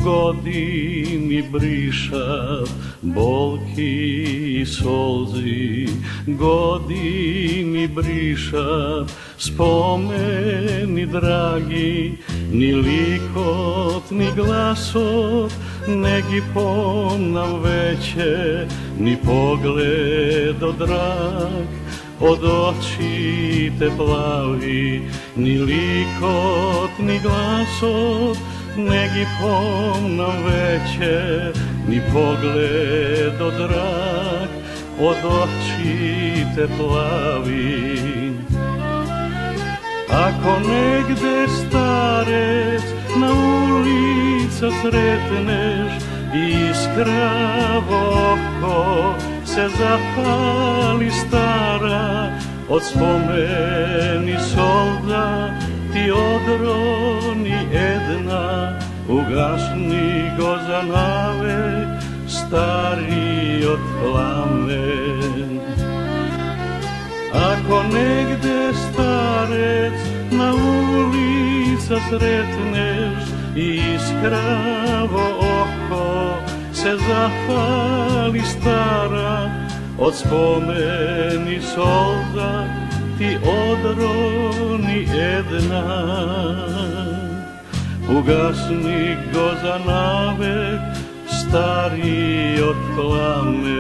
Godini brišat bolki i solzi, godini brišat spomeni dragi, ni likot, ni glasot, negi pomnav veće, ni pogledo drag, od oči te plavi, ni likot, ni glasot, negi pomnav veće, ni pogledo drag, od oči te plavi. Ako negde starec na ulica sretneš, iskravo oko se zapali stara, od spomeni solda ti odroni jedna, ugasni go za navek, stari od plamen. Ako negde starec na ulica sretneš, iskravo oko se zapali stara, od spomeni solda ti odroni jedna, ugasni go za navek, stari od plamen.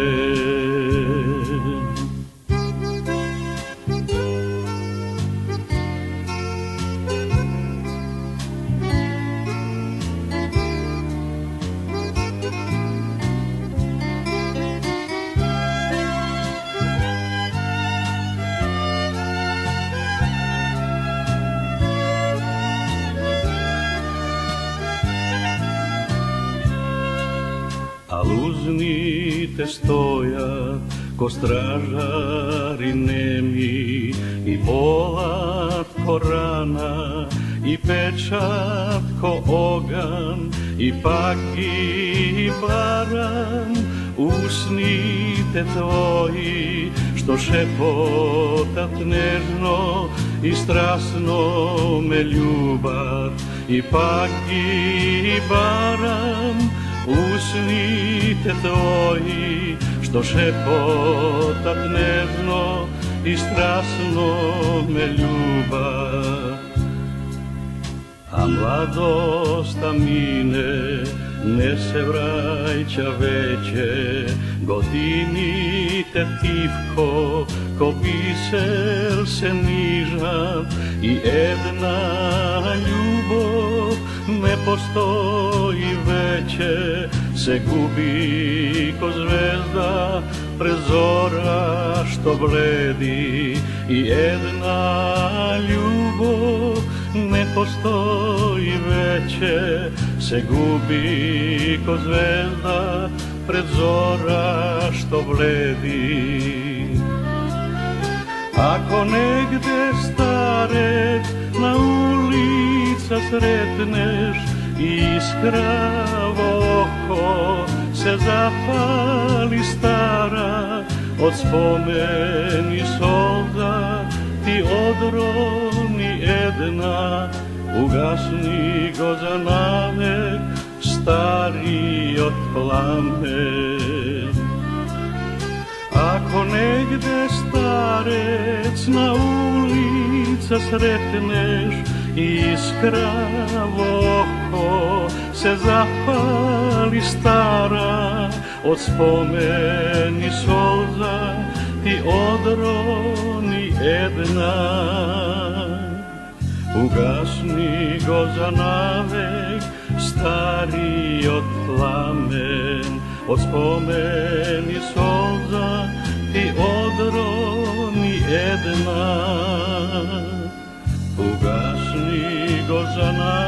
Al uznite stoja ko stražari nemi, i bolat ko rana, i pečat ko ogan, i paki i baran. Usnite tvoji što šepotat nežno i strasno me ljubav, i paki i baran. Usnite tvoji što šepotat nežno i strasno me ljubav. A mladosta mine, ne se vraća veće, godini te tivko, ko biser se niža, i jedna ljubov ne postoji veće, se gubi ko zvezda pred zora što bledi, i jedna ljubov ne postoji veće, se gubi ko zvezda pred zora što bledi. Ako negde starec na ulica sretneš, iskravo oko se zapali stara, od spomeni solda ti odroni jedna, ugasni go za navek, stari od plamen. Ako negde starec na ulica sretneš, iskravo oko se zapali stara, od spomeni solza ti odroni jedna, ugasni go za navek, stari od plamen. Od spomeni solza ti odroni jedna, ugasni go za navek.